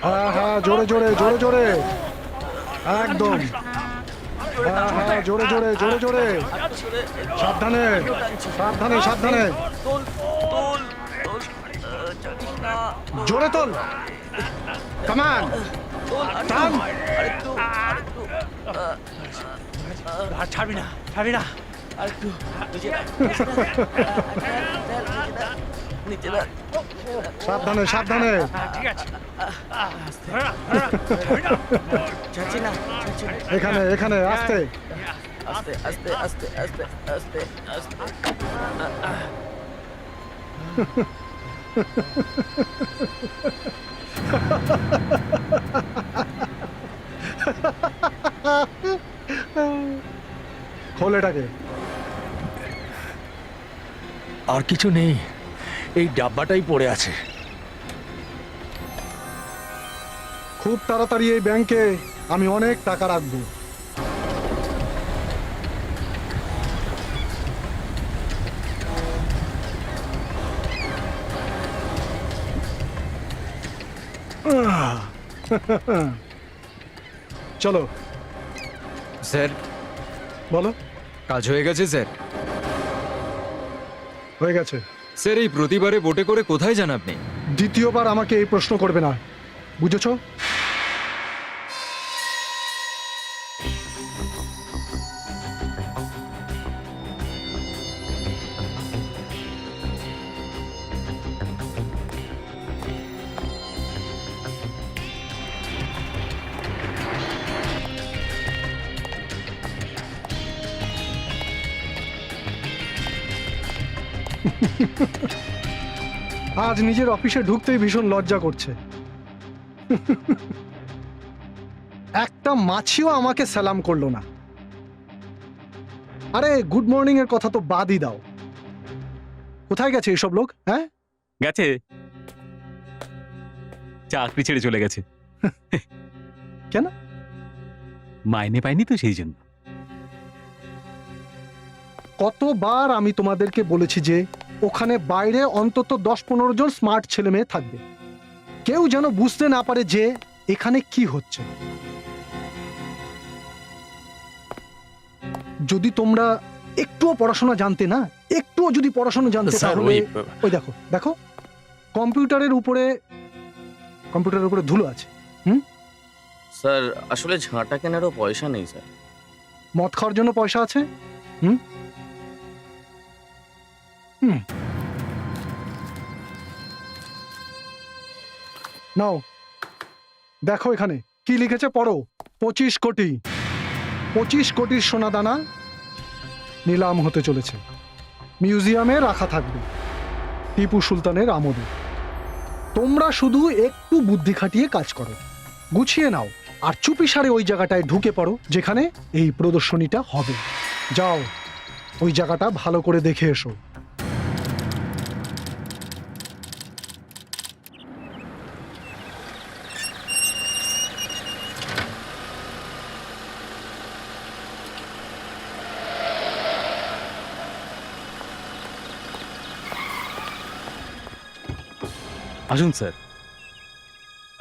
হ্যাঁ হ্যাঁ, জোরে জোরে জোরে জোরে, একদম। হ্যাঁ হ্যাঁ, জোরে জোরে জোরে জোরে, সাবধানে সাবধানে সাবধানে, জোরে তোল, কামান, টান। ছাড়বি না, ছাড়বি না। সাবধানে সাবধানে, ঠিক আছে। এখানে এখানে, আস্তে। আস্তে আস্তে আস্তে আস্তে আস্তে আস্তে। খোল এটাকে। আর কিছু নেই, এই ডাব্বাটাই পড়ে আছে। খুব তাড়াতাড়ি এই ব্যাংকে আমি অনেক টাকা রাখবো। চলো। স্যার, বলো। কাজ হয়ে গেছে স্যার। হয়ে গেছে। স্যার, এই প্রতিবারে বোটে করে কোথায় যান আপনি? দ্বিতীয়বার আমাকে এই প্রশ্ন করবে না, বুঝেছো? আজ নিজের অফিসে ঢুকতেই ভীষণ লজ্জা করছে। একটা মাছিও আমাকে সালাম করলো না। আরে গুড মর্নিং এর কথা তো বাদই দাও। কোথায় গেছে এইসব লোক? হ্যাঁ, গেছে, চাকরি ছেড়ে চলে গেছে। কেন? মাইনে পাইনি তো, সেই জন্য। কতবার আমি তোমাদেরকে বলেছি যে ওখানে বাইরে অন্তত 10-15 জন স্মার্ট ছেলে মেয়ে থাকবে, কেউ যেন বুঝতে না পারে যে এখানে কি হচ্ছে। যদি তোমরা একটুও পড়াশোনা জানতে না, একটুও যদি পড়াশোনা জানতে, তাহলে ওই দেখো দেখো, কম্পিউটারের উপরে ধুলো আছে। স্যার, আসলে ঝাঁটা কেনারও পয়সা নেই স্যার। মদ খাওয়ার জন্য পয়সা আছে। হুম হুম নাও, দেখো এখানে কি লিখেছে, পড়ো। 25 কোটি, 25 কোটির সোনাদানা নিলাম হতে চলেছে, মিউজিয়ামে রাখা থাকবে টিপু সুলতানের আমলে। তোমরা শুধু একটু বুদ্ধি খাটিয়ে কাজ করো, গুছিয়ে নাও, আর চুপিসারে ওই জায়গাটায় ঢুকে পড়ো যেখানে এই প্রদর্শনীটা হবে। যাও, ওই জায়গাটা ভালো করে দেখে এসো। আসুন স্যার,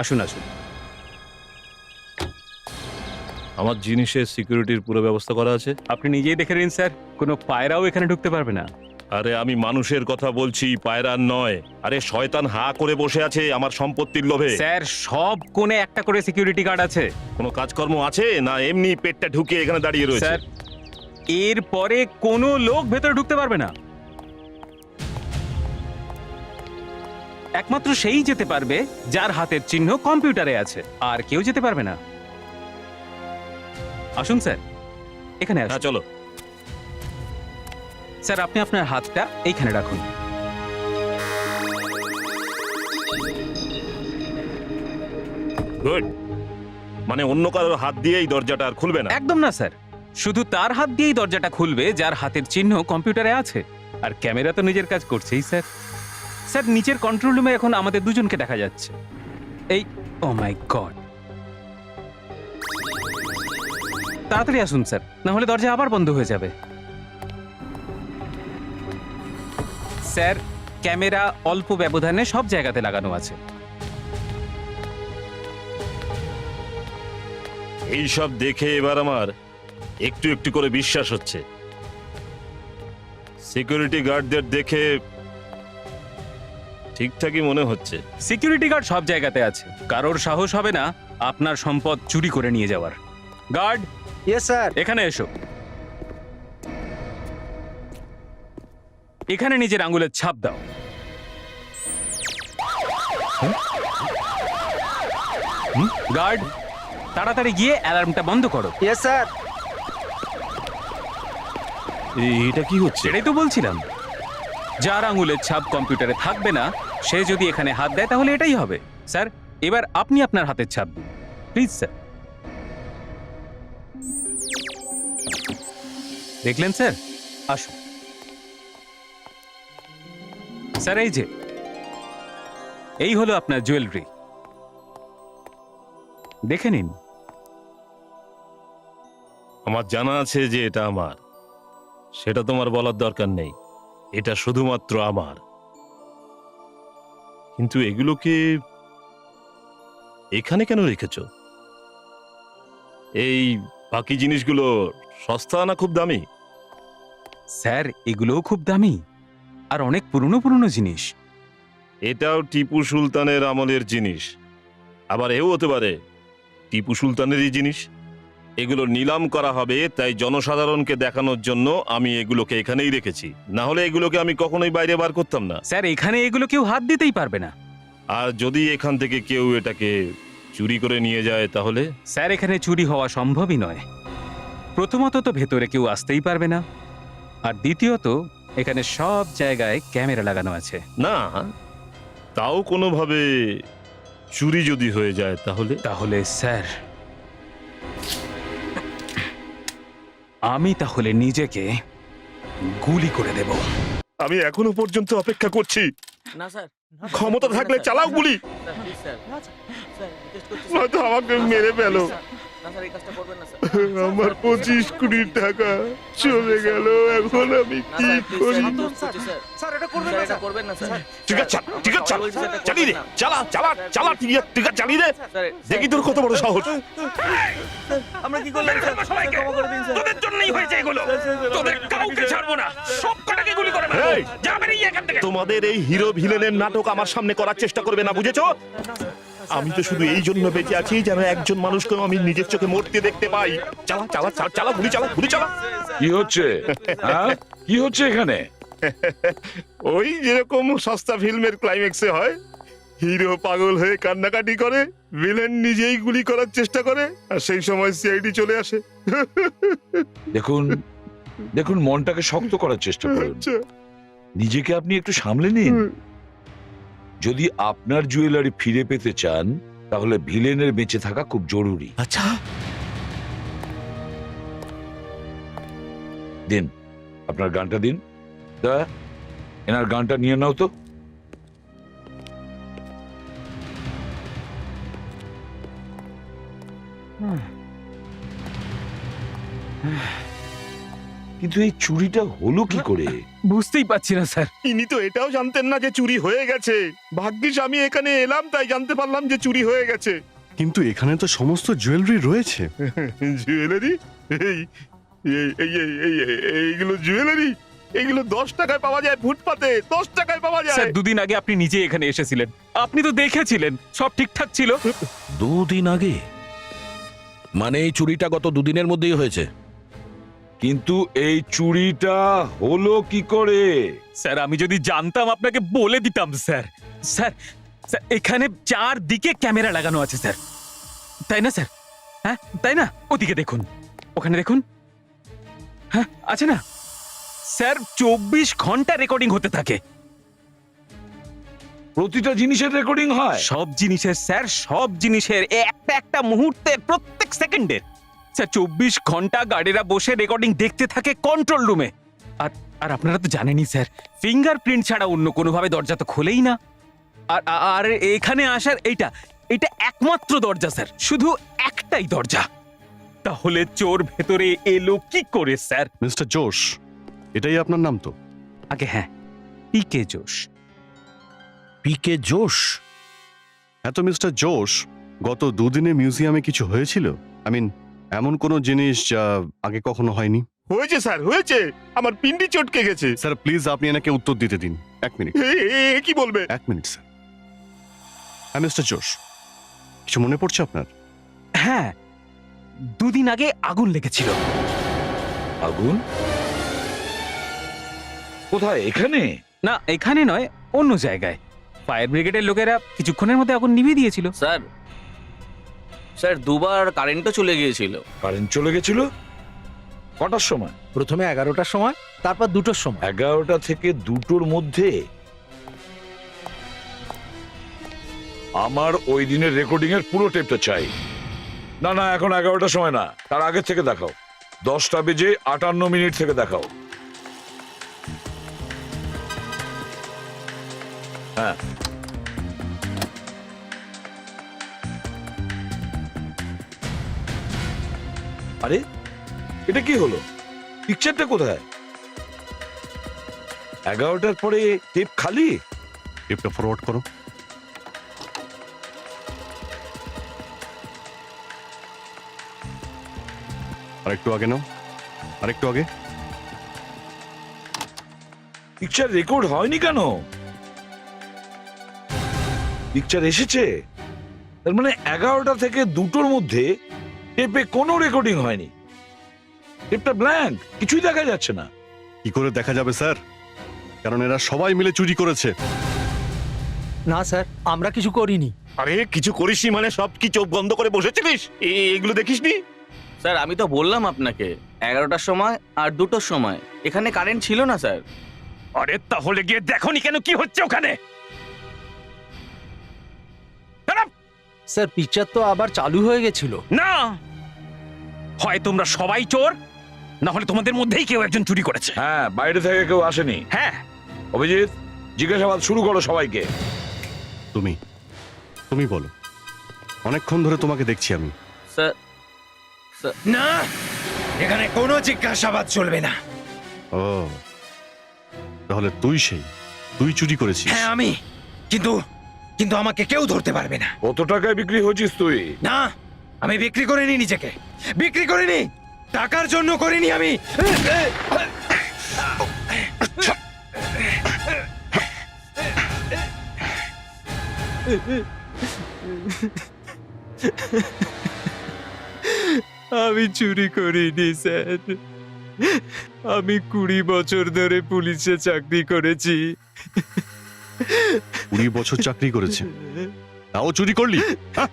আসুন আসুন। আমার জিনিসের সিকিউরিটির পুরো ব্যবস্থা করা আছে। আপনি নিজেই দেখে নিন স্যার, কোনো পায়রাও এখানে ঢুকতে পারবে না। আরে আমি মানুষের কথা বলছি, পায়রার নয়। আরে শয়তান হা করে বসে আছে আমার সম্পত্তির লোভে। স্যার, সব কোণে একটা করে সিকিউরিটি গার্ড আছে। কোনো কাজকর্ম আছে না এমনি পেটটা ঢুকে এখানে দাঁড়িয়ে রয়েছে? স্যার, এর পরে কোনো লোক ভেতরে ঢুকতে পারবে না। একমাত্র সেই যেতে পারবে যার হাতের চিহ্ন কম্পিউটারে আছে, আর কেউ যেতে পারবে না। আসুন স্যার, এখানে আসুন। হ্যাঁ চলো। স্যার, আপনি আপনার হাতটা এইখানে রাখুন। গুড। মানে অন্য কারোর হাত দিয়ে এই দরজাটা আর খুলবে না? একদম না স্যার, শুধু তার হাত দিয়েই দরজাটা খুলবে যার হাতের চিহ্ন কম্পিউটারে আছে। আর ক্যামেরা তো নিজের কাজ করছেই স্যার। স্যার, নিচের কন্ট্রোল রুমে এখন আমাদের দুজনকে দেখা যাচ্ছে। এই, ও মাই গড, তাড়াতাড়ি আসুন স্যার, না হলে দরজা আবার বন্ধ হয়ে যাবে। স্যার, ক্যামেরা অল্প ব্যবধানে সব জায়গাতে লাগানো আছে। এইসব দেখে এবার আমার একটু একটু করে বিশ্বাস হচ্ছে। সিকিউরিটি গার্ডদের দেখে ঠিকঠাকই মনে হচ্ছে। সিকিউরিটি গার্ড সব জায়গাতে আছে, কারোর সাহস হবে না আপনার সম্পদ চুরি করে নিয়ে যাওয়ার। Guard, yes sir. এখানে এসো। এখানে নিজের আঙ্গুলের ছাপ দাও। গার্ড, তাড়াতাড়ি গিয়ে অ্যালার্মটা বন্ধ করো। Yes sir. এটা কি হচ্ছে? সেটাই তো বলছিলাম, যার আঙ্গুলের ছাপ কম্পিউটারে থাকবে না সে যদি এখানে হাত দেয় তাহলে এটাই হবে। স্যার, এবার আপনি আপনার হাতের ছাপ দিন প্লিজ। স্যার, দেখলেন স্যার? আসুন স্যার, এই হলো আপনার জুয়েলারি, দেখে নিন। আমার জানা আছে যে এটা আমার, সেটা তোমার বলার দরকার নেই। এটা শুধুমাত্র আমার। কিন্তু এগুলোকে এখানে কেন রেখেছো? এই বাকি জিনিসগুলো সস্তা না খুব দামি? স্যার, এগুলোও খুব দামি আর অনেক পুরনো পুরনো জিনিস। এটাও টিপু সুলতানের আমলের জিনিস, আবার এও হতে পারে টিপু সুলতানেরই জিনিস। এগুলো নিলাম করা হবে, তাই জনসাধারণকে দেখানোর জন্য আমি এগুলোকে এখানেই রেখেছি। না হলে এগুলোকে আমি কখনোই বাইরে বার করতাম না। স্যার, এখানে এগুলো কেউ হাত দিতেই পারবে না। আর যদি এখান থেকে কেউ এটাকে চুরি করে নিয়ে যায় তাহলে? স্যার, এখানে চুরি হওয়া সম্ভবই নয়। প্রথমত তো ভেতরে কেউ আসতেই পারবে না, আর দ্বিতীয়ত এখানে সব জায়গায় ক্যামেরা লাগানো আছে। না, তাও কোনোভাবে চুরি যদি হয়ে যায় তাহলে? তাহলে স্যার, আমি তাহলে নিজেকে গুলি করে দেব। আমি এখনো পর্যন্ত অপেক্ষা করছি। না স্যার, ক্ষমতা থাকলে চালাও গুলি, sir please sir, sir request করছি। নয়তো আমাকে মেরে ফেলো। না স্যার, এই কাজটা করবেন না স্যার। আমার 25 কোটি টাকা চলে গেল, এখন আমি না কি স্যার, প্লিজ করি? স্যার, রিকোয়েস্ট করছি স্যার। স্যার এটা করবেন স্যার, না এটা স্যার। করবেন না স্যার। ঠিক আছে, ঠিক আছে, আমরা বলছি স্যার, এটা চালিয়ে দে, করবেন না। চালা চালা চালা, ঠিক আছে, চালিয়ে দে। স্যার, দেখি তোর কত বড় সাহস। আমরা কি করলাম স্যার? স্যার, ক্ষমা করে দিন স্যার। তোদের জন্যই হয়েছে এগুলো। তোদের কাউকে ছাড়বো না, সব কটাকে গুলি করে মারবো। এই! যা বেরিয়ে এখান থেকে। তোমাদের এই হিরো ভিলেনের নাটক আমার সামনে করার চেষ্টা করবে না, বুঝেছো? আমি তো শুধু এই জন্য বেঁচে আছি যেন একজন মানুষকে আমি নিজের চোখে মরতে দেখতে পাই। চালা চালা চালা চালা, গুলি চালা, গুলি চালা। কি হচ্ছে? হ্যাঁ, কি হচ্ছে এখানে? ওই যেরকম সস্তা ফিল্মের ক্লাইম্যাক্সে হয়, হিরো পাগল হয়ে কান্নাকাটি করে, ভিলেন নিজেই গুলি করার চেষ্টা করে, আর সেই সময় সিআইডি চলে আসে। দেখুন দেখুন, মনটাকে শক্ত করার চেষ্টা করুন। আচ্ছা। নিজেকে আপনি একটু সামলে নিন। যদি আপনার জুয়েলারি ফিরে পেতে চান তাহলে ভিলেনের বেঁচে থাকা খুব জরুরি। আচ্ছা, দিন, আপনার গানটা দিন। দা, এনার গানটা নিয়ে নাও তো। কিন্তু এই চুরিটা হলো কি করে? বুঝতেই পারছি না স্যার। ইনি তো এটাও জানতেন না যে চুরি হয়ে গেছে। ভাগ্যিস আমি এখানে এলাম, তাই জানতে পারলাম যে চুরি হয়ে গেছে। কিন্তু এখানে তো সমস্ত জুয়েলারি রয়েছে। জুয়েলারি? এই এই এই এই- এই- এইগুলো জুয়েলারি? এগুলো 10 টাকায় পাওয়া যায় ফুটপাতে, 10 টাকায় পাওয়া স্যার, যায়। 2 দিন আগে আপনি নিজে এখানে এসেছিলেন, আপনি তো দেখেছিলেন সব ঠিকঠাক ছিল। 2 দিন আগে? মানে এই চুরিটা গত 2 দিনের মধ্যেই হয়েছে? কিন্তু এই চুরিটা হলো কি করে? স্যার, আমি যদি জানতাম আপনাকে বলে দিতাম স্যার। স্যার, স্যার, এখানে 4 দিকে ক্যামেরা লাগানো আছে স্যার, তাই না স্যার? হ্যাঁ, তাই না? ওদিকে দেখুন, ওখানে দেখুন। হ্যাঁ, আছে না স্যার? 24 ঘন্টা রেকর্ডিং হতে থাকে। প্রতিটা জিনিসের রেকর্ডিং হয়? সব জিনিসের স্যার, সব জিনিসের, একটা একটা মুহূর্তের, প্রত্যেক সেকেন্ডের। স্যার, 24 ঘন্টা গার্ডেরা বসে রেকর্ডিং দেখতে থাকে কন্ট্রোল রুমে। আর আর আপনারা তো জানেনই স্যার, ফিঙ্গারপ্রিন্ট ছাড়া অন্য কোনোভাবে দরজা তো খোলেই না। আর আর এখানে আসার এইটা একমাত্র দরজা স্যার, শুধু একটাই দরজা। তাহলে চোর ভেতরে এলো কি করে স্যার? মিস্টার জোশ, এটাই আপনার নাম তো? আগে হ্যাঁ, পিকে জোশ। পিকে জোশ? হ্যাঁ তো মিস্টার জোশ, গত 2 দিনে মিউজিয়ামে কিছু হয়েছিল? আই মিন এমন কোনো জিনিস যা আগে কখনো হয়নি? হয়েছে স্যার, হয়েছে। আমার পিন্ডি চটকে গেছে। স্যার প্লিজ আপনি এনাকে উত্তর দিতে দিন। 1 মিনিট। কি বলবে? 1 মিনিট স্যার। মিস্টার জোশ, কিছু মনে পড়ছে আপনার? হ্যাঁ, 2 দিন আগে আগুন লেগেছিল। আগুন কোথায়? এখানে? না, এখানে নয়, অন্য জায়গায়। ফায়ার ব্রিগেডের লোকেরা কিছুক্ষণের মধ্যে আগুন নিভিয়ে দিয়েছিল। স্যার, স্যার দুবার কারেন্টও চলে গিয়েছিল। কারেন্ট চলে গেছিল? কটার সময়? প্রথমে 11টার সময়, তারপর 2টোর সময়। 11টা থেকে 2টোর মধ্যে? আমার ওই দিনের রেকর্ডিং এর পুরো টেপটা চাই। না না, এখন 11টার সময় না, তার আগে থেকে দেখাও। 10টা বেজে 58 মিনিট থেকে দেখাও। হ্যাঁ, আরে এটা কি হলো? পিকচারটা কোথায়? 11টার পরে টেপ খালি। টেপটা ফরওয়ার্ড করো। আরেকটু আগে নাও, আরেকটু আগে। পিকচার রেকর্ড হয়নি কেন? পিকচার এসেছে, তার মানে 11টা থেকে 2টোর মধ্যে টেপে কোনো রেকর্ডিং হয়নি। টেপটা ব্ল্যাঙ্ক, কিছুই দেখা যাচ্ছে না। কি করে দেখা যাবে স্যার? কারণ এরা সবাই মিলে চুরি করেছে। না স্যার, আমরা কিছু করিনি। আরে কিছু করিসনি মানে সব কি চোখ বন্ধ করে বসেছিলিস? এগুলো দেখিসনি? স্যার আমি তো বললাম আপনাকে 11টার সময় আর 2টোর সময় এখানে কারেন্ট ছিল না স্যার। আরে তাহলে গিয়ে দেখোনি কেন কি হচ্ছে ওখানে? স্যার পিকচার তো আবার চালু হয়ে গেছিল। না, হয় তোমরা সবাই চোর, না হলে তোমাদের মধ্যেই কেউ একজন চুরি করেছে। হ্যাঁ, বাইরে থেকে কেউ আসেনি। হ্যাঁ, অভিজিৎ, জিজ্ঞাসাবাদ শুরু করো সবাইকে। তুমি তুমি বলো, অনেকক্ষণ ধরে তোমাকে দেখছি আমি। স্যার, না, এখানে কোনো জিজ্ঞাসাবাদ চলবে না। ও, তাহলে তুই চুরি করেছিস? হ্যাঁ আমি, কিন্তু কিন্তু আমাকে কেউ ধরতে পারবে না। কত টাকায় বিক্রি হয়েছিস তুই? না, আমি বিক্রি করিনি নিজেকে, বিক্রি করিনি, টাকার জন্য করিনি আমি। আমি চুরি করিনি স্যার। আমি 20 বছর ধরে পুলিশে চাকরি করেছি। 20 বছর চাকরি করেছে, তাও চুরি করলি? হ্যাঁ?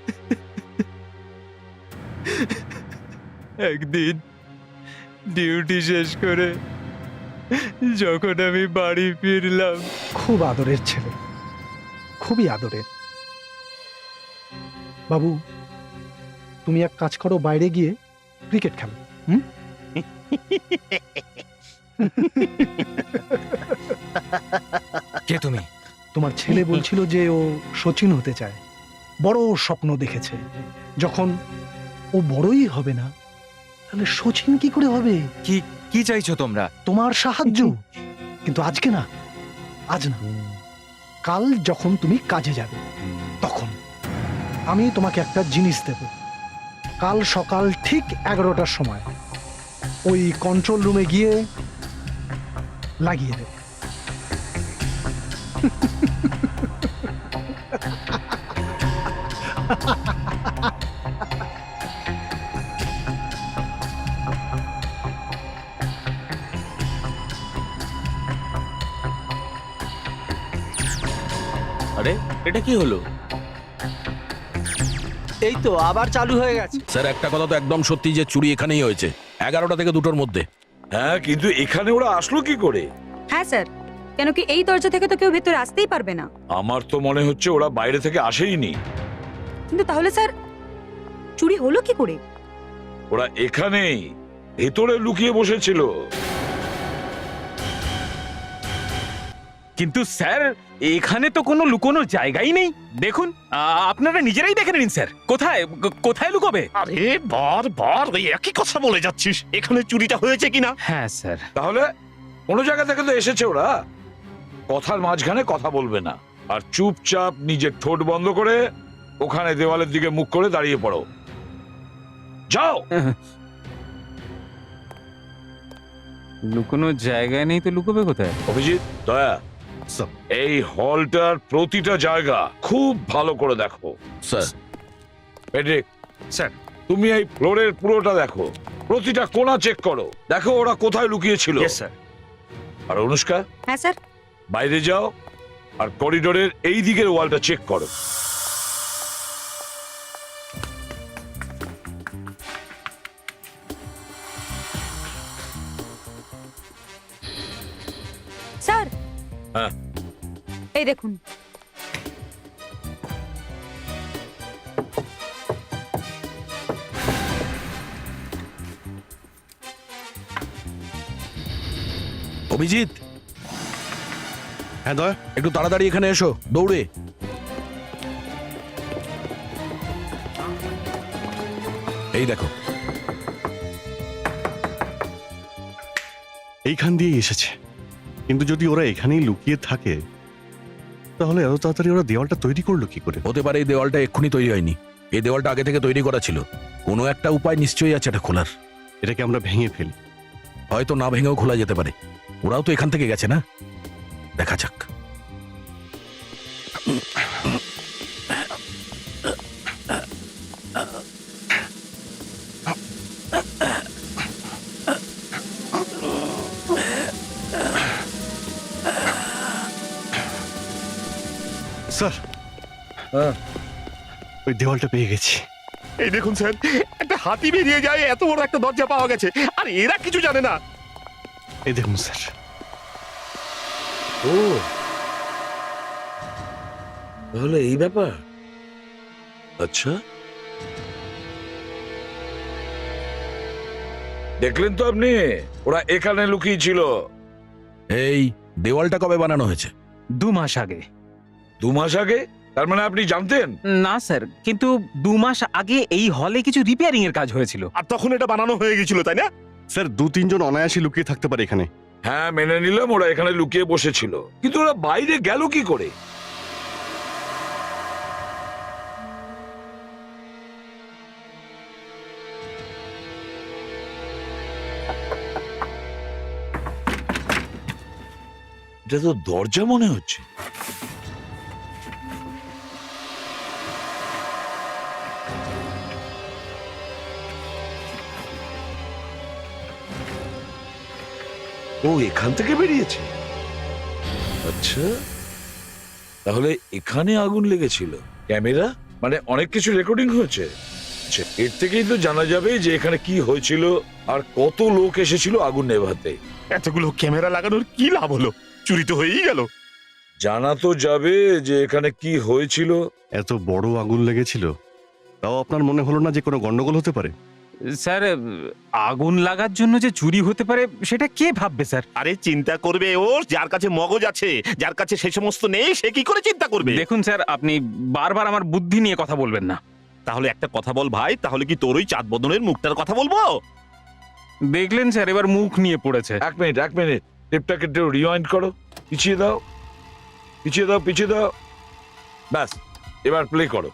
একদিন ডিউটি শেষ করে যখন আমি বাড়ি ফিরলাম, খুব আদরের ছেলে, খুবই আদরের। বাবু, তুমি এক কাজ করো, বাইরে গিয়ে ক্রিকেট খেলো। কে তুমি? তোমার ছেলে বলছিল যে ও সচিন হতে চায়, বড় স্বপ্ন দেখেছে। যখন ও বড়ই হবে না, তাহলে সচিন কি করে হবে? কি চাইছো তোমরা? তোমার সাহায্য। কিন্তু আজকে না, আজ না, কাল যখন তুমি কাজে যাবে তখন আমি তোমাকে একটা জিনিস দেব। কাল সকাল ঠিক 11টার সময় ওই কন্ট্রোল রুমে গিয়ে লাগিয়ে দেবে। আরে এটা কি হলো? এই তো আবার চালু হয়ে গেছে। স্যার একটা কথা তো একদম সত্যি যে চুরি এখানেই হয়েছে, 11টা থেকে 2টোর মধ্যে। হ্যাঁ, কিন্তু এখানে ওরা আসলো কি করে? হ্যাঁ স্যার, কেন কি এই দরজা থেকে তো কেউ ভেতরে আসতেই পারবে না। আমার তো মনে হচ্ছে ওরা বাইরে থেকে আসেইনি। কিন্তু তাহলে স্যার চুরি হলো কি করে? ওরা এখানেই ভেতরে লুকিয়ে বসেছিল। কিন্তু স্যার এখানে তো কোনো লুকোনোর জায়গাই নেই। দেখুন, আপনারা নিজেরাই দেখে নিন স্যার, কোথায় লুকোবে? আরে বারবার ওই একই কথা বলে যাচ্ছিস। এখানে চুরিটা হয়েছে কিনা? হ্যাঁ স্যার। তাহলে কোনো জায়গা থেকে তো এসেছে ওরা। কথার মাঝখানে কথা বলবে না, আর চুপচাপ নিজের ঠোঁট বন্ধ করে ওখানে দেওয়ালের দিকে মুখ করে দাঁড়িয়ে পড়ো। যাও। লুকোনোর জায়গায় নেই তো লুকোবে কোথায়? অভিজিৎ, দয়া, স্যার। এই হলটার প্রতিটা জায়গা খুব ভালো করে দেখো। স্যার। পেড্রিক, স্যার। তুমি এই ফ্লোরের পুরোটা দেখো, প্রতিটা কোণা চেক করো, দেখো ওরা কোথায় লুকিয়েছিল। স্যার। আর অনুষ্কা, হ্যাঁ স্যার। বাইরে যাও আর করিডোরের এই দিকের ওয়ালটা চেক করো। স্যার। হ্যাঁ। এই দেখুন। অভিজিৎ, হ্যাঁ দয়া। একটু তাড়াতাড়ি এখানে এসো, দৌড়ে। এই দেখো। এইখান দিয়েই এসেছে, কিন্তু যদি ওরা এখানেই লুকিয়ে থাকে তাহলে এত তাড়াতাড়ি ওরা দেওয়ালটা তৈরি করলো কি করে? হতে পারে এই দেওয়ালটা এক্ষুনি তৈরি হয়নি, এই দেওয়ালটা আগে থেকে তৈরি করা ছিল। কোনো একটা উপায় নিশ্চয়ই আছে এটা খোলার। এটাকে আমরা ভেঙে ফেলি। হয়তো না ভেঙেও খোলা যেতে পারে, ওরাও তো এখান থেকে গেছে না। দেখা যাক। স্যার, ওই দেওয়ালটা পেয়ে গেছি। এই দেখুন স্যার, একটা হাতি বেরিয়ে যায়, এত বড় একটা দরজা পাওয়া গেছে, আর এরা কিছু জানে না। এই দেখুন স্যার। ও, তাহলে এই ব্যাপার। আচ্ছা, দেখলেন তো আপনি, ওরা এখানে লুকিয়ে ছিল। এই দেওয়ালটা কবে বানানো হয়েছে? 2 মাস আগে। 2 মাস আগে? তার মানে আপনি জানতেন? না স্যার, কিন্তু 2 মাস আগে এই হলে কিছু রিপেয়ারিং এর কাজ হয়েছিল। আর তখন এটা বানানো হয়ে গেছিল, তাই না? স্যার, 2-3 জন অনায়াসে লুকিয়ে থাকতে পারে এখানে। হ্যাঁ, মেনে নিলাম ওরা এখানে লুকিয়ে বসেছিল, কিন্তু ওরা বাইরে গেল কি করে? এটা তো দরজা মনে হচ্ছে। ও এখান থেকে বেরিয়েছে। আচ্ছা, তাহলে এখানে আগুন লেগেছিল। ক্যামেরা, মানে অনেক কিছু রেকর্ডিং হয়েছে। আচ্ছা, এর থেকেই তো জানা যাবে যে এখানে কি হয়েছিল আর কত লোক এসেছিল আগুন নেভাতে। এতগুলো ক্যামেরা লাগানোর কি লাভ হলো? চুরি তো হয়েই গেল। জানা তো যাবে যে এখানে কি হয়েছিল। এত বড় আগুন লেগেছিল, তাও আপনার মনে হলো না যে কোনো গন্ডগোল হতে পারে? স্যার, আগুন লাগার জন্য যে চুরি হতে পারে সেটা কে ভাববে স্যার? আরে চিন্তা করবে ও, যার কাছে মগজ আছে, যার কাছে সে সমস্ত নেই, সে কি করে চিন্তা করবে? দেখুন স্যার, আপনি বারবার আমার বুদ্ধি নিয়ে কথা বলবেন না। তাহলে একটা কথা বল ভাই, তাহলে কি তোর ওই চাঁদ বদনের মুখটার কথা বলবো? দেখলেন স্যার, এবার মুখ নিয়ে পড়েছে। এক মিনিট, টেপটাকে একটু রিওয়াইন্ড করো, পিছিয়ে দাও, পিছিয়ে দাও, পিছিয়ে দাও। ব্যাস, এবার প্লে করো।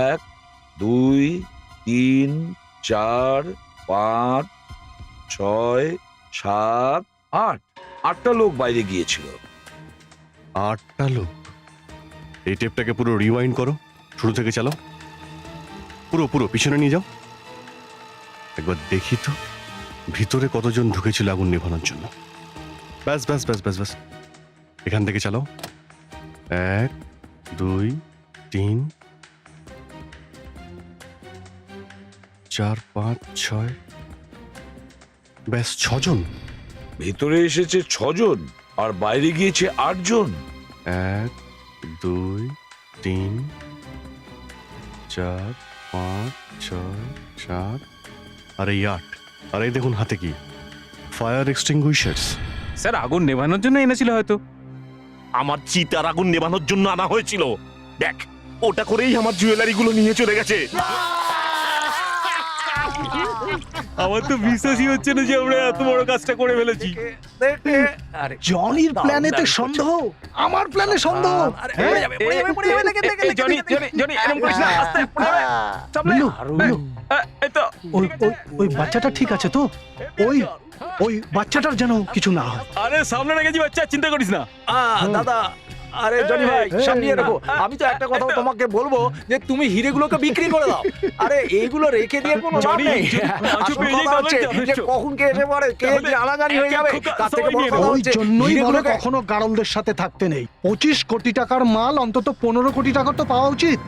1, 2, 3, 4, 5, 6, 7, 8। 8টা লোক বাইরে গিয়েছিল। 8টা লোক? এই টেপটাকে পুরো রিওয়াইন্ড করো, শুরু থেকে চালাও, পুরো পুরো পিছনে নিয়ে যাও। একবার দেখি তো ভিতরে কতজন ঢুকেছিল আগুন নেভানোর জন্য। ব্যাস ব্যাস ব্যাস ব্যাস ব্যাস, এখান থেকে চালাও। 1, 2, 3, 4, 5, 6, ব্যাস 6 জন। ভেতরে এসেছে 6 জন আর বাইরে গিয়েছে 8 জন। 1, 2, 3, 4, 5, 6, 7 আর এই 8। আর এই দেখুন হাতে কি, ফায়ার এক্সটিংগুইশার্স। স্যার, আগুন নেভানোর জন্য এনেছিল হয়তো। আমার চিতার আগুন নেভানোর জন্য আনা হয়েছিল। দেখ, ওটা করেই আমার জুয়েলারি গুলো নিয়ে চলে গেছে। আমার তো বিশ্বাসই হচ্ছে না যে আমরা এত বড় কাজটা করে ফেলেছি। জনির প্ল্যানেতে সন্দেহ, আমার প্ল্যানে সন্দেহ। হ্যাঁ? বিল্লু, বিল্লু, ওই বাচ্চাটা ঠিক আছে তো? ওই বাচ্চাটার যেন কিছু না হয়। আরে সামনে রেখেছি বাচ্চা, চিন্তা করিস না। দাদা, আরে জনি ভাই সামলিয়ে রাখো। আমি তো একটা কথা তোমাকে বলবো যে তুমি হিরেগুলোকে বিক্রি করে দাও। আরে এইগুলো রেখে দিয়ে কোনো লাভ নেই। আসল কথা হচ্ছে যে কখন কে এসে পড়ে, কে জানাজানি হয়ে যাবে, তার থেকে বড় কথা ওই হচ্ছে জন্যই বলে হিরেগুলোকে কখনো গাড়লদের সাথে থাকতে নেই। 25 কোটি টাকার মাল অন্তত 15 কোটি টাকার তো পাওয়া উচিত।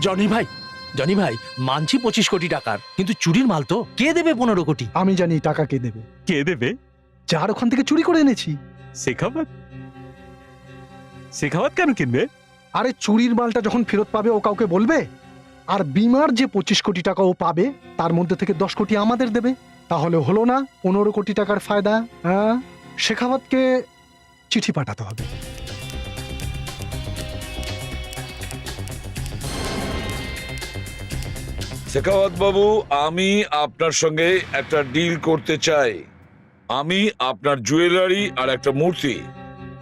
জনি ভাই মানছি 25 কোটি টাকার, কিন্তু চুরির মাল তো কে দেবে 15 কোটি? আমি জানি টাকা কে দেবে, কে দেবে? যার ওখান থেকে চুরি করে এনেছি। শেখাবত কেন কিনবে? আরে চুরির মালটা যখন ফেরত পাবে ও কাউকে বলবে? আর বিমার যে 25 কোটি টাকা ও পাবে তার মধ্যে থেকে 10 কোটি আমাদের দেবে। তাহলে হলো না 15 কোটি টাকার ফায়দা? হ্যাঁ, শেখাবতকে চিঠি পাঠাতে হবে। শেখাওয়াত বাবু, আমি আপনার সঙ্গে একটা ডিল করতে চাই। আমি আপনার জুয়েলারি আর একটা মূর্তি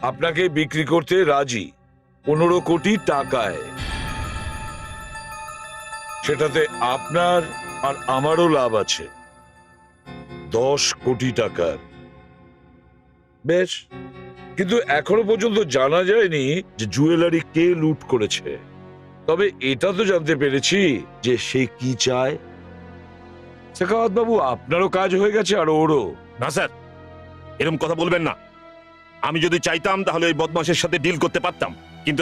আপনাকে বিক্রি করতে রাজি 15 কোটি টাকায়। সেটাতে আপনার আর আমারও লাভ আছে 10 কোটি টাকার। বেশ, কিন্তু এখনো পর্যন্ত জানা যায়নি যে জুয়েলারি কে লুট করেছে। তবে এটা তো জানতে পেরেছি যে সে কি চায়। শেখাওয়াত বাবু, আপনারও কাজ হয়ে গেছে আর ওরও। না স্যার, এরকম কথা বলবেন না। আমি যদি চাইতাম তাহলে ওই বদমাশের সাথে ডিল করতে পারতাম, কিন্তু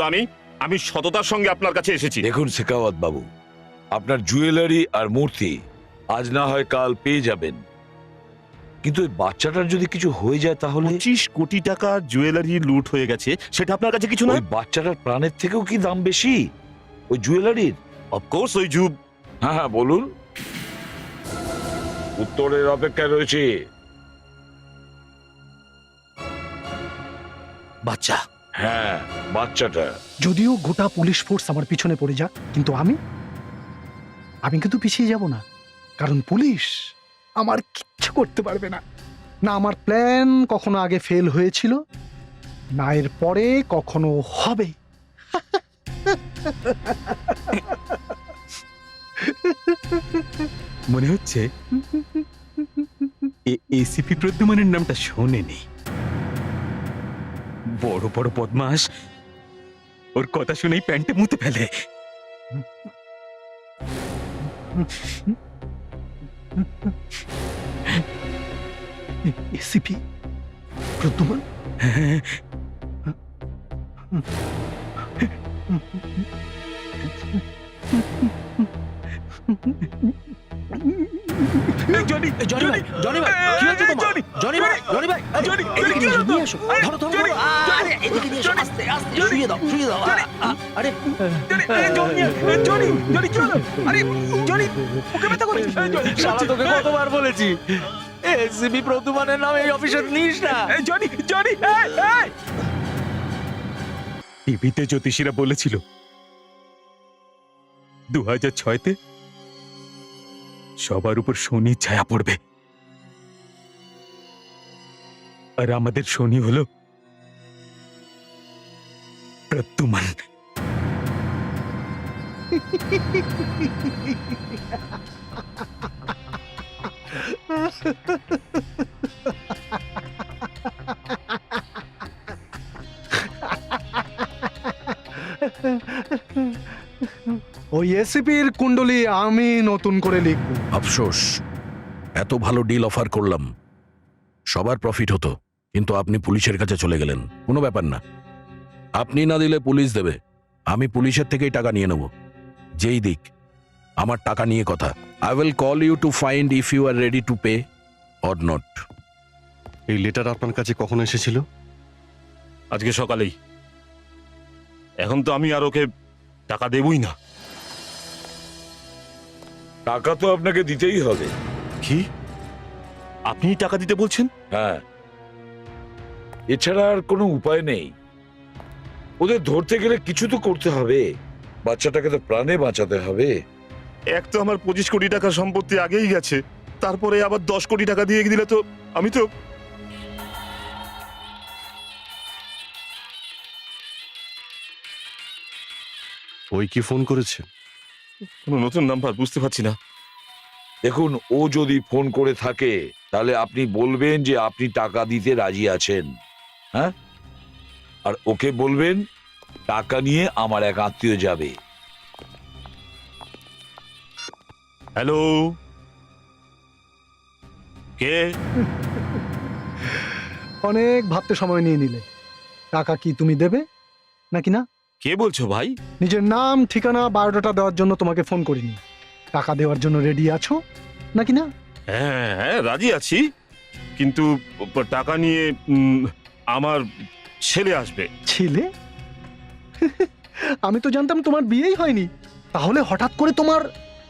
আমি সততার সঙ্গে আপনার কাছে এসেছি। দেখুন শেখাওয়াত বাবু, আপনার জুয়েলারি আর মূর্তি আজ না হয় কাল পেয়ে যাবেন, কিন্তু ওই বাচ্চাটার যদি কিছু হয়ে যায় তাহলে 25 কোটি টাকা জুয়েলারি লুট হয়ে গেছে, সেটা আপনার কাছে কিছু না? ওই বাচ্চাটার প্রাণের থেকেও কি দাম বেশি ওই জুয়েলারির? অফকোর্স ওই হ্যাঁ হ্যাঁ, বলুন, উত্তরের অপেক্ষায় রয়েছে। বাচ্চা, হ্যাঁ, বাচ্চাটা। যদিও গোটা পুলিশ ফোর্স আমার পিছনে পড়ে যাক, কিন্তু আমি কিন্তু পিছিয়ে যাব না। কারণ পুলিশ আমার কিচ্ছু করতে পারবে না। না আমার প্ল্যান কখনো আগে ফেল হয়েছিল, না এর পরে কখনো হবে। মনে হচ্ছে এসিপি প্রদ্যুমানের নামটা শোনেনি। বড় বড় বদমাস, ওর কথা শুনেই প্যান্টে মুতে ফেলে। এসিপি প্রদ্যুমান? জনি ভাই, কি হয়েছে তোমার? জনি ভাই, এদিকে নিয়ে এসো। ধরো, আরে এদিকে নিয়ে এসো, আস্তে আস্তে শুইয়ে দাও। আরে শালা, তোকে কতবার বলেছি এসিপি প্রদ্যুমানের নামে এই অফিসে নিস না। টিভিতে জ্যোতিষীরা বলেছিল 2006-তে সবার উপর শনির ছায়া পড়বে, আর আমাদের শনি হলো প্রদ্যুমান। ওই এসিপির কুণ্ডলী আমি নতুন করে লিখব। আফসোস, এত ভালো ডিল অফার করলাম, সবার প্রফিট হতো, কিন্তু আপনি পুলিশের কাছে চলে গেলেন। কোনো ব্যাপার না, আপনি না দিলে পুলিশ দেবে। আমি পুলিশের থেকেই টাকা নিয়ে নেব, যেই দিক। আমার টাকা নিয়ে কথা। I will call you to find if you are ready to pay or not. এই লেটার আপনার কাছে কখন এসেছিল? আজকে সকালেই। এখন তো আমি আর ওকে টাকা দেবই না। টাকা তো আপনাকে দিতেই হবে। কি? আপনি টাকা দিতে বলছেন? হ্যাঁ, এছাড়া আর কোনো উপায় নেই। ওদের ধরতে গেলে কিছু তো করতে হবে, বাচ্চাটাকে তো প্রাণে বাঁচাতে হবে। এক তো আমার 25 কোটি টাকা সম্পত্তি আগেই গেছে, তারপরে আবার 10 কোটি টাকা দিয়ে দিলে তো আমি তো ওই কি ফোন করেছে? কোনো নতুন নাম্বার, বুঝতে পারছি না। দেখুন, ও যদি ফোন করে থাকে তাহলে আপনি বলবেন যে আপনি টাকা দিতে রাজি আছেন, হ্যাঁ? আর ওকে বলবেন টাকা নিয়ে আমার এক আত্মীয় যাবে। হ্যালো, কে? অনেক ভাবতে সময় নিয়ে নিলে। টাকা কি তুমি দেবে নাকি না? কে বলছো ভাই? নিজের নাম, ঠিকানা, বায়োডাটা দেওয়ার জন্য তোমাকে ফোন করিনি। টাকা দেওয়ার জন্য রেডি আছো নাকি না? হ্যাঁ হ্যাঁ, রাজি আছি, কিন্তু টাকা নিয়ে আমার ছেলে আসবে। ছেলে? আমি তো জানতাম তোমার বিয়েই হয়নি। তাহলে হঠাৎ করে তোমার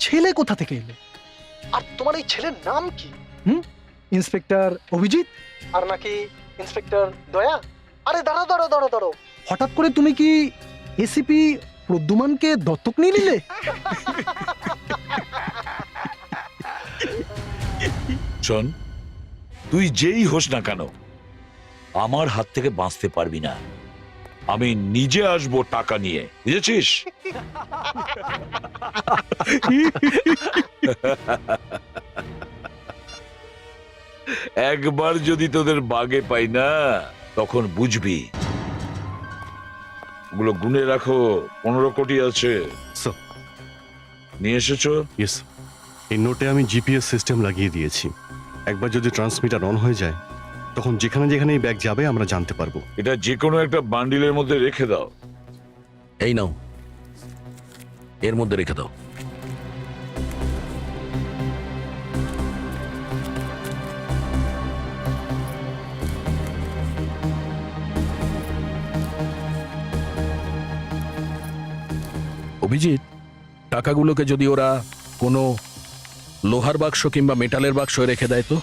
ছেলে কোথা থেকে এলো? আর তোমার এই ছেলের নাম কি? ইন্সপেক্টর অভিজিৎ আর নাকি ইন্সপেক্টর দয়া? আরে দাঁড়াও দাঁড়াও দাঁড়াও দাঁড়াও, হঠাৎ করে তুমি কি এসিপি প্রদ্যুমানকে দত্তক নিয়ে নিলে? শোন, তুই যেই হোস না কেন আমার হাত থেকে বাঁচতে পারবি না। আমি নিজে আসবো টাকা নিয়ে, বুঝেছিস? একবার যদি তোদের বাগে পাই না, তখন বুঝবি। ওগুলো গুনে রাখো, 15 কোটি আছে। স্যার। নিয়ে এসেছো? ইয়েস, এই নোটে আমি জিপিএস সিস্টেম লাগিয়ে দিয়েছি। একবার যদি ট্রান্সমিটার অন হয়ে যায়, তখন যেখানে যেখানে এই ব্যাগ যাবে আমরা জানতে পারবো। এটা যে কোনো একটা বান্ডিলের মধ্যে রেখে দাও। এই নাও, এর মধ্যে রেখে দাও। অভিজিৎ, টাকাগুলোকে যদি ওরা কোনো লোহার বাক্স কিংবা মেটালের বাক্স রেখে দেয় তো?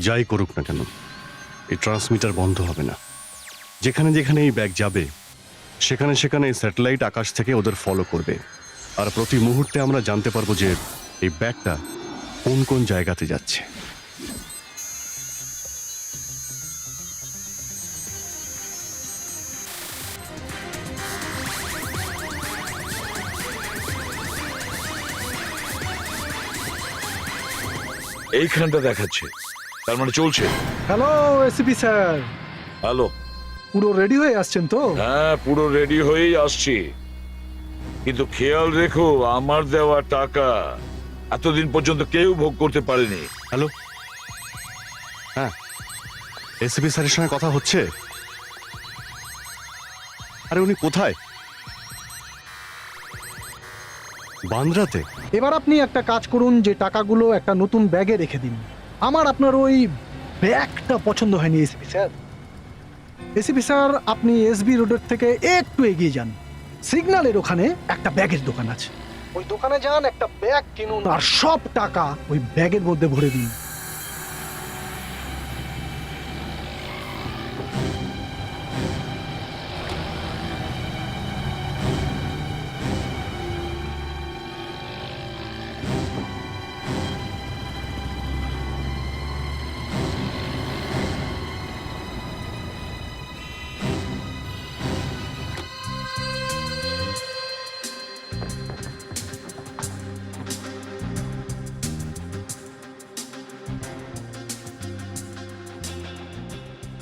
যাই করুক না কেন, এই ট্রান্সমিটার বন্ধ হবে না। যেখানে যেখানে এই ব্যাগ যাবে, সেখানে সেখানে এই স্যাটেলাইট আকাশ থেকে ওদের ফলো করবে। আর প্রতি মুহূর্তে আমরা জানতে পারবো যে এই ব্যাগটা কোন কোন জায়গাতে যাচ্ছে। এইখানটা দেখাচ্ছে, তার মানে চলছে। Hello ACP sir, hello. পুরো রেডি হয়ে আসছেন তো? হ্যাঁ, পুরো রেডি হয়েই আসছি, কিন্তু খেয়াল রেখো আমার দেওয়া টাকা এতদিন পর্যন্ত কেউ ভোগ করতে পারেনি। হ্যালো, হ্যাঁ, এসিপি স্যারের সঙ্গে কথা হচ্ছে? আরে উনি কোথায়? বান্দ্রাতে? এবার আপনি একটা কাজ করুন, যে টাকাগুলো একটা নতুন ব্যাগে রেখে দিন। আমার আপনার ওই ব্যাগটা পছন্দ হয়নি এসিপি স্যার। এসিপি স্যার, আপনি এসবি রোডের থেকে একটু এগিয়ে যান। সিগন্যালের ওখানে একটা ব্যাগের দোকান আছে, ওই দোকানে যান, একটা ব্যাগ কিনুন আর সব টাকা ওই ব্যাগের মধ্যে ভরে দিন।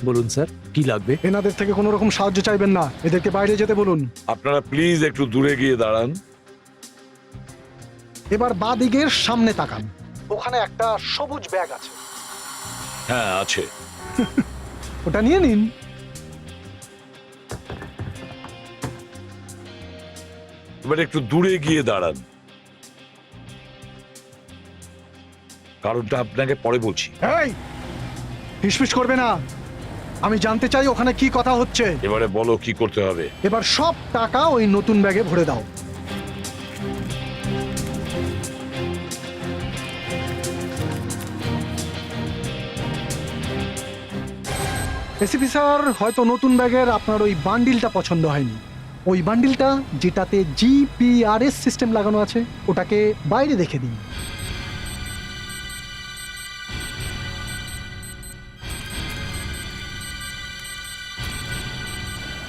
বলুন স্যার, কি লাগবে? এনাদের থেকে কোনো রকম সাহায্য চাইবেন না, এদেরকে বাইরে যেতে বলুন। আপনারা প্লিজ একটু দূরে গিয়ে দাঁড়ান। এবার বাঁ দিকের সামনে তাকান, ওখানে একটা সবুজ ব্যাগ আছে, হ্যাঁ আছে। ওটা নিয়ে নিন। এবার একটু দূরে গিয়ে দাঁড়ান, কারণটা আপনাকে পরে বলছি। এই ফিসফিস করবে না, আমি জানতে চাই ওখানে কি কথা হচ্ছে। এবারে বলো কি করতে হবে। এবার সব টাকা ওই নতুন ব্যাগে ভরে দাও। এসিপি স্যার, হয়তো নতুন ব্যাগের আপনার ওই বান্ডিলটা পছন্দ হয়নি। ওই বান্ডিলটা যেটাতে জিপিআরএস সিস্টেম লাগানো আছে, ওটাকে বাইরে রেখে দিন।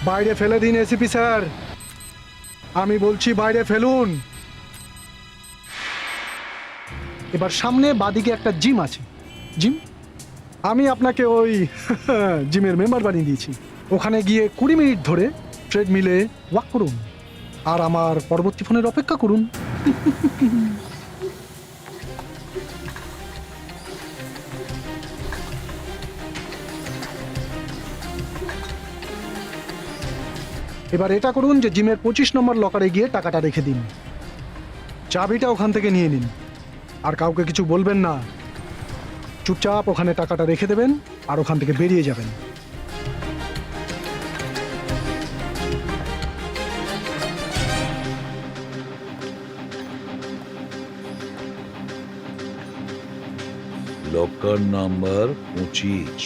বাইরে ফেলে দিন এসিপি স্যার, আমি বলছি বাইরে ফেলুন। এবার সামনে বাদিকে একটা জিম আছে। জিম, আমি আপনাকে ওই জিমের মেম্বার বানিয়ে দিয়েছি। ওখানে গিয়ে 20 মিনিট ধরে ট্রেডমিলে ওয়াক করুন আর আমার পরবর্তী ফোনের অপেক্ষা করুন। এবার এটা করুন যে জিমের 25 নম্বর লকারে গিয়ে টাকাটা রেখে দিন। চাবিটা ওখান থেকে নিয়ে নিন আর কাউকে কিছু বলবেন না। চুপচাপ ওখানে টাকাটা রেখে দেবেন আর ওখান থেকে বেরিয়ে যাবেন। Locker number 25।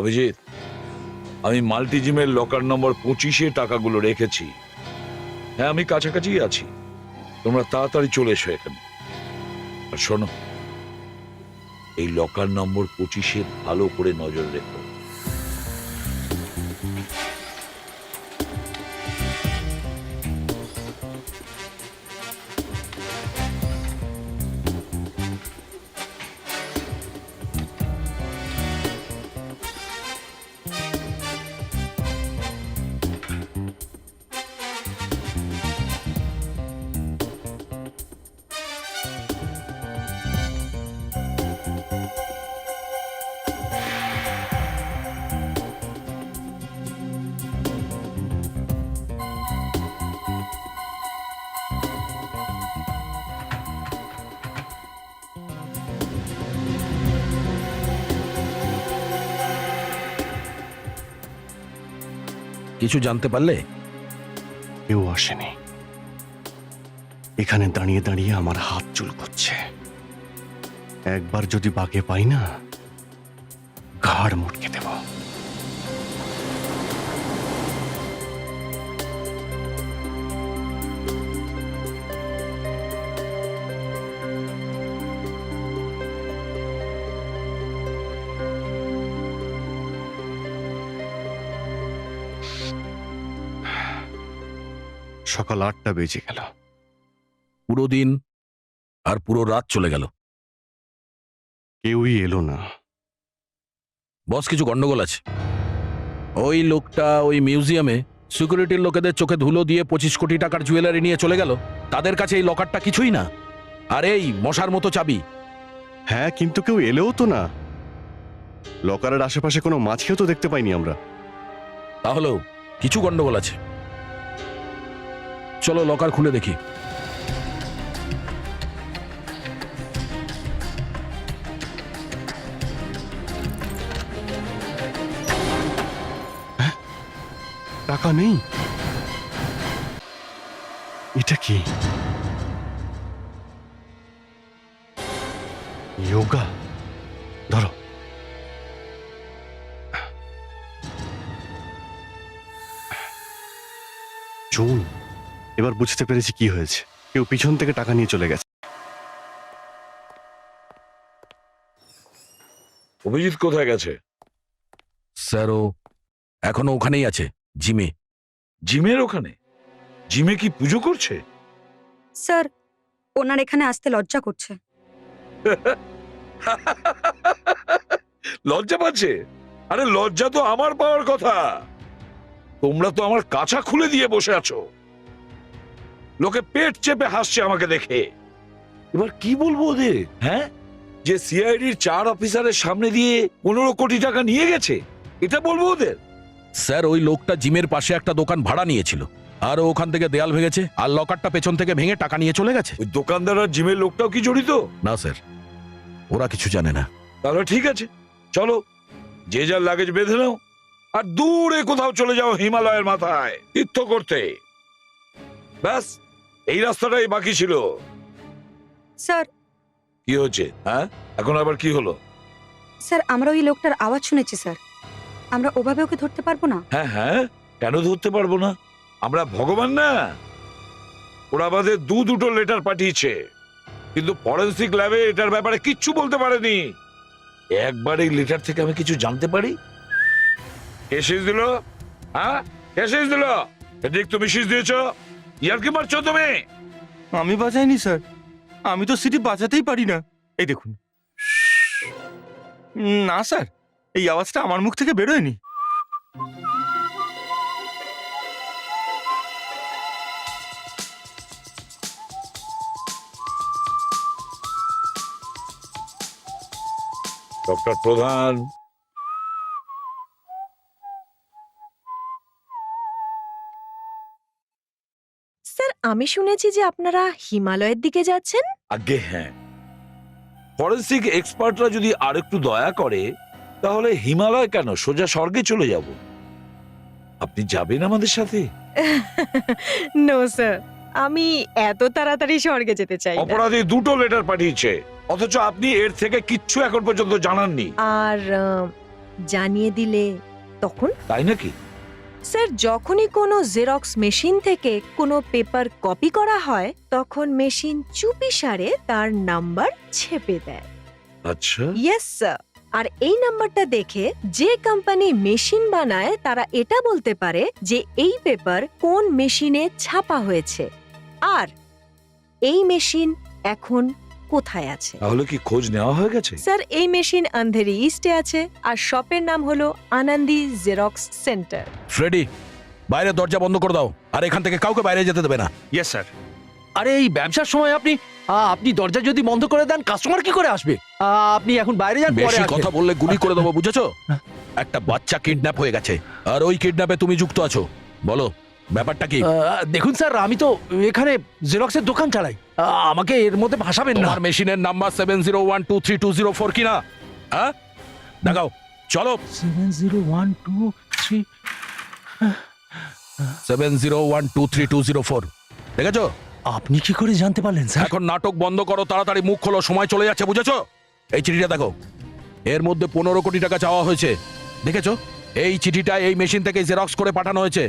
অভিজিৎ, আমি মাল্টি জিমের লকার নম্বর 25-এ টাকাগুলো রেখেছি। হ্যাঁ, আমি কাছাকাছি আছি, তোমরা তাড়াতাড়ি চলে এসো এখানে। আর শোনো, এই লকার নম্বর 25-এ ভালো করে নজর রেখো। কিছু জানতে পারলে? কেউ আসেনি। এখানে দাঁড়িয়ে দাঁড়িয়ে আমার হাত চুলকোচ্ছে। একবার যদি বাগে পাই না, ঘাড় মুটকে দেব। সকাল 8টা বেজে গেল। পুরো দিন আর পুরো রাত চলে গেল, কেউই এলো না। বস কিছু গন্ডগোল আছে। ওই লোকটা ওই মিউজিয়ামে সিকিউরিটির লোকেদের চোখে ধুলো দিয়ে 25 কোটি টাকার জুয়েলারি নিয়ে চলে গেল। তাদের কাছে এই লকারটা কিছুই না, আর এই মশার মতো চাবি। হ্যাঁ, কিন্তু কেউ এলেও তো না। লকারের আশেপাশে কোনো মাছিও তো দেখতে পাইনি আমরা। তাহলেও কিছু গন্ডগোল আছে। চলো লকার খুলে দেখি। টাকা নেই। এটা কি? যোগা? ধরো। চুন, এবার বুঝতে পেরেছি কি হয়েছে। কেউ পিছন থেকে টাকা নিয়ে চলে গেছে। অভিজিৎ কোথায় গেছে? স্যার ও এখনো ওখানেই আছে, জিমে। জিমের ওখানে? জিমে কি পুজো করছে? স্যার, ওনার এখানে আসতে লজ্জা করছে। লজ্জা পাচ্ছে? আরে লজ্জা তো আমার পাওয়ার কথা। তোমরা তো আমার কাছা খুলে দিয়ে বসে আছো। লোকে পেট চেপে হাসছে আমাকে দেখে। এবার কি বলবো ওদের? হ্যাঁ, যে সিআইডির 4 অফিসারের সামনে দিয়ে 15 কোটি টাকা নিয়ে গেছে, এটা বলবো ওদের? স্যার, ওই লোকটা জিমের পাশে একটা দোকান ভাড়া নিয়েছিল, আর ও ওখান থেকে দেয়াল ভেঙেছে আর লকারটা পেছন থেকে ভেঙে টাকা নিয়ে চলে গেছে। ওই দোকানদার আর জিমের লোকটাও কি জড়িত? না স্যার, ওরা কিছু জানে না। তাহলে ঠিক আছে, চলো যে যার লাগেজ বেঁধে নাও আর দূরে কোথাও চলে যাও, হিমালয়ের মাথায় তীর্থ করতে। ব্যাস, এই রাস্তাটাই বাকি ছিল। স্যার, কি হচ্ছে? হ্যাঁ, এখন আবার কি হলো? স্যার আমরা ওই লোকটার আওয়াজ শুনেছি স্যার। আমরা ওভাবে ওকে ধরতে পারবো না। হ্যাঁ হ্যাঁ, কেন ধরতে পারবো না? আমরা ভগবান না? ওরা আমাদের দুটো লেটার পাঠিয়েছে, কিন্তু ফরেন্সিক ল্যাবে এটার ব্যাপারে কিচ্ছু বলতে পারেনি। একবার এই লেটার থেকে আমি কিছু জানতে পারি। কে শীষ দিল? হ্যাঁ, কে শীষ দিল? এদিক তুমি শীষ দিয়েছ? ইয়ার কি মারছো তুমি? আমি বাজাইনি স্যার, আমি তো সিটি বাজাতেই পারি না। এই দেখুন। না স্যার, এই আওয়াজটা আমার মুখ থেকে বেরোয়নি। ডক্টর প্রধান, স্যার আমি শুনেছি যে আপনারা হিমালয়ের দিকে যাচ্ছেন। আগে হ্যাঁ, ফরেন্সিক এক্সপার্টরা যদি আরেকটু দয়া করে তাহলে হিমালয় কেন, সোজা স্বর্গে চলে যাব। আপনি যাবেন আমাদের সাথে? নো স্যার, আমি এত তাড়াতাড়ি স্বর্গে যেতে চাই না। অপরাধী দুটো লেটার পাঠিয়েছে, অথচ আপনি এর থেকে কিচ্ছু এখন পর্যন্ত জানাননি। আর জানিয়ে দিলে তখন? তাই নাকি? স্যার যখনই কোনো জেরক্স মেশিন থেকে কোনো পেপার কপি করা হয় তখন মেশিন চুপিসারে তার নাম্বার ছেপে দেয়। আচ্ছা, ইয়েস স্যার। আর এই নাম্বারটা দেখে যে কোম্পানি মেশিন বানায় তারা এটা বলতে পারে যে এই পেপার কোন মেশিনে ছাপা হয়েছে আর এই মেশিন এখন কোথায় আছে। তাহলে কি খোঁজ নেওয়া হয়ে গেছে? স্যার এই মেশিন আন্ধেরি ইস্টে আছে আর শপের নাম হলো আনন্দি জেরক্স সেন্টার। ফ্রেডি, বাইরে দরজা বন্ধ করে দাও, আর এখান থেকে কাউকে বাইরে যেতে দেবে না। Yes sir. আরে এই ব্যবসার সময় আপনি দরজা যদি বন্ধ করে দেন কাস্টমার কি করে আসবে? আপনি এখন বাইরে যান, পরে বেশি আসবেন। কথা বললে গুলি করে দেবো, বুঝেছো? একটা বাচ্চা কিডন্যাপ হয়ে গেছে, আর ওই কিডন্যাপে তুমি যুক্ত আছো। বলো ব্যাপারটা কি? দেখুন স্যার, আমি তো এখানে জেরক্সের দোকান চালাই, আমাকে এর মধ্যে ভাসাবেন না। তোমার মেশিনের নাম্বার 70123204 কিনা? হ্যাঁ, দেখাও, চলো। 701232 70123204 দেখেছো? আপনি কি করে জানতে পারলেন স্যার? এখন নাটক বন্ধ করো, তাড়াতাড়ি মুখ খোলো, সময় চলে যাচ্ছে, বুঝেছো? এই চিঠিটা দেখো, এর মধ্যে 15 কোটি টাকা চাওয়া হয়েছে, দেখেছো? এই চিঠিটা এই মেশিন থেকে জেরক্স করে পাঠানো হয়েছে।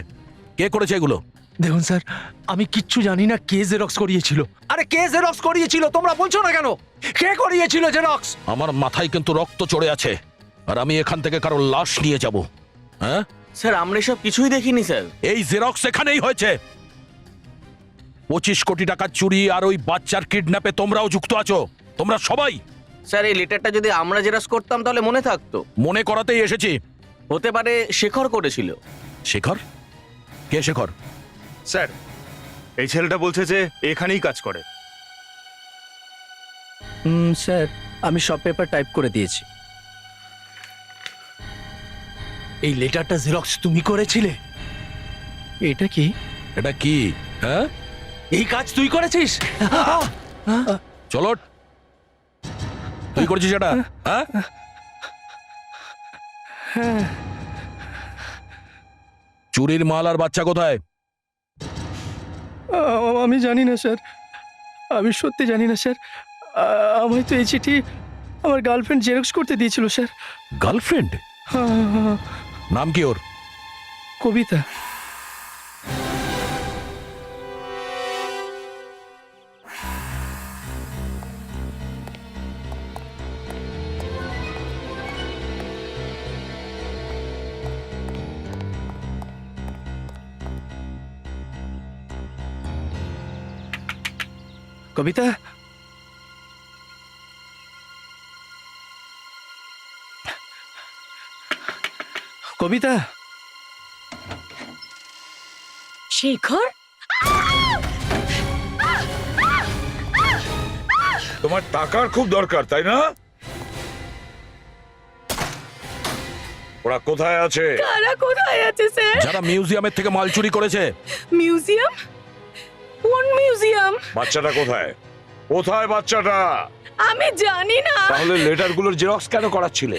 কে করেছে এগুলো? দেখুন স্যার, আমি কিচ্ছু জানি না কে জেরক্স করিয়েছিল। আরে কে জেরক্স করিয়েছিল তোমরা বলছো না কেন? কে করিয়েছিল জেরক্স? আমার মাথায় কিন্তু রক্ত চড়ে আছে, আর আমি এখান থেকে কারো লাশ নিয়ে যাব। হ্যাঁ স্যার আমরা এসব কিছুই দেখিনি স্যার। এই জেরক্স এখানেই হয়েছে। 25 কোটি টাকা চুরি আর ওই বাচ্চার কিডন্যাপে তোমরাও যুক্ত আছো, তোমরা সবাই। স্যার এই লেটারটা যদি আমরা জেরাস করতাম তাহলে মনে থাকতো। মনে করাতেই এসেছি। হতে পারে শেখর করেছিল। শেখর? কে শেখর? স্যার এই ছেলেটা বলছে যে এখানেই কাজ করে। স্যার আমি সব পেপার টাইপ করে দিয়েছি। এই লেটারটা জেরক্স তুমি করেছিলে? এটা কি? এটা কি? হ্যাঁ, এই কাজ তুই করেছিস? চলো, তুই করেছিস এটা? হ্যাঁ, চুরির মাল আর বাচ্চা কোথায়? আমি জানি না স্যার, আমি সত্যি জানি না স্যার। আমায় তো এই চিঠি আমার গার্লফ্রেন্ড জেরক্স করতে দিয়েছিল স্যার। গার্লফ্রেন্ড? নাম কি ওর? কবিতা। কবিতা, কবিতা। শেখর, তোমার টাকার খুব দরকার তাই না? ওরা কোথায় আছে? কারা কোথায় আছে স্যার? যারা মিউজিয়ামের থেকে মাল চুরি করেছে। মিউজিয়াম? কোন মিউজিয়াম? বাচ্চাটা কোথায়? কোথায় বাচ্চাটা? আমি জানি না। তাহলে লেটারগুলোর জেরক্স কেন করাচ্ছিলে?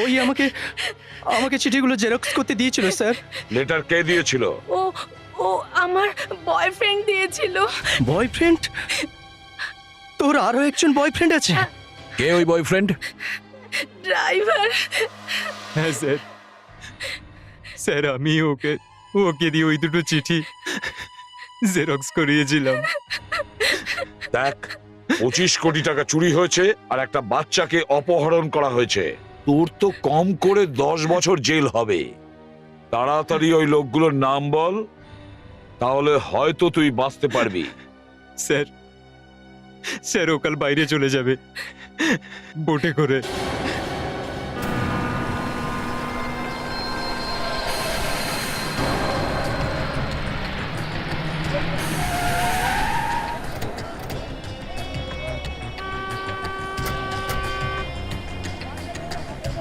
ওই আমাকে চিঠিগুলো জেরক্স করতে দিয়েছিল স্যার। লেটার কে দিয়েছিল? ও আমার বয়ফ্রেন্ড দিয়েছিল। বয়ফ্রেন্ড? তোর আরো একজন বয়ফ্রেন্ড আছে? কে ওই বয়ফ্রেন্ড? ড্রাইভার। হ্যাঁ স্যার, স্যার আমি ওকে দিয়ে ওই দুটো চিঠি জেরক্স করিয়েছিলাম। দেখ, 25 কোটি টাকা চুরি হয়েছে আর একটা বাচ্চাকে অপহরণ করা হয়েছে। তোর তো কম করে 10 বছর জেল হবে। তাড়াতাড়ি ওই লোকগুলোর নাম বল, তাহলে হয়তো তুই বাঁচতে পারবি। স্যার ও কাল বাইরে চলে যাবে বোটে করে।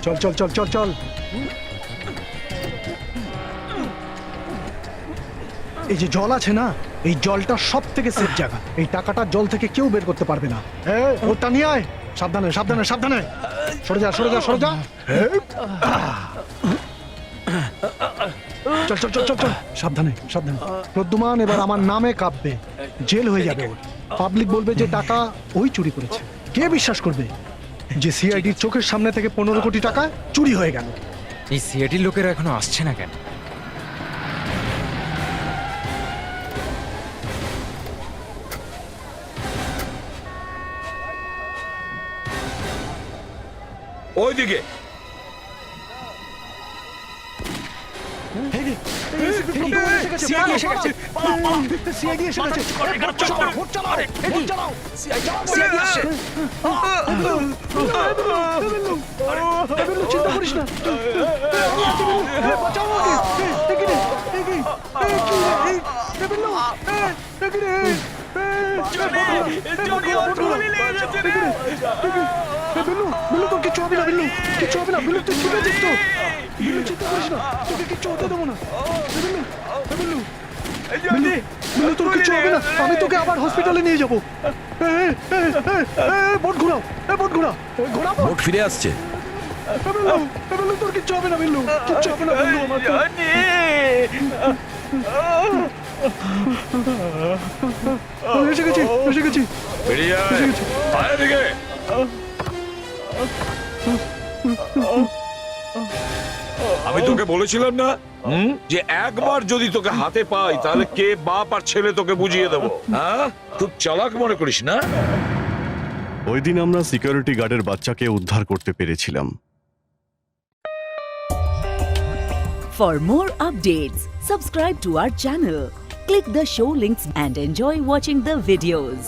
চল চল চল চল চল। এই যে জল আছে না, এই জলটা সব থেকে সেফ জায়গা। এই টাকাটা জল থেকে কেউ বের করতে পারবে না। ওটা নিয়ে আয়। সাবধানে সাবধানে সাবধানে। সরে যা সরে যা সরে যা। চল চল চল চল চল। সাবধানে সাবধানে। প্রদ্যুমান এবার আমার নামে কাঁপবে, জেল হয়ে যাবে ওর। পাবলিক বলবে যে টাকা ওই চুরি করেছে। কে বিশ্বাস করবে যে সিআইডির চোখের সামনে থেকে 15 কোটি টাকা চুরি হয়ে গেল? এই সিআইডির লোকেরা এখনো আসছে না কেন? ওইদিকে চিন্তা করিস না। তোর কিচ্ছু হবে না, বিল্লু কিচ্ছু হবে না। বিল্লু তুই ঠিক আছিস তো? বিল্লু চিন্তা করিস না, তোকে কিচ্ছু হতে দেবো না। বিল্লু বিল্লু বিল্লু তোর কিচ্ছু হবে না। আমি তোকে আবার হসপিটালে নিয়ে যাবো। বোট ঘোরাও, বোট ঘোরাও, ঘোরাও। বোট ফিরে আসছে। বিল্লু তোর কিচ্ছু হবে না, বিল্লু কিচ্ছু হবে না। বিল্লু আমার এসে গেছি এসে গেছি। বেরিয়ে আয়। আয় এদিকে। আমি তোকে বলেছিলাম না যে একবার যদি তোকে হাতে পাই তাহলে কে বাপ আর ছেলে তোকে বুঝিয়ে দেবো। হ্যাঁ, খুব চালাক মনে করিস না? ওই দিন আমরা সিকিউরিটি গার্ডের বাচ্চাকে উদ্ধার করতে পেরেছিলাম। For more updates, subscribe to our channel, click the show links and enjoy watching the videos.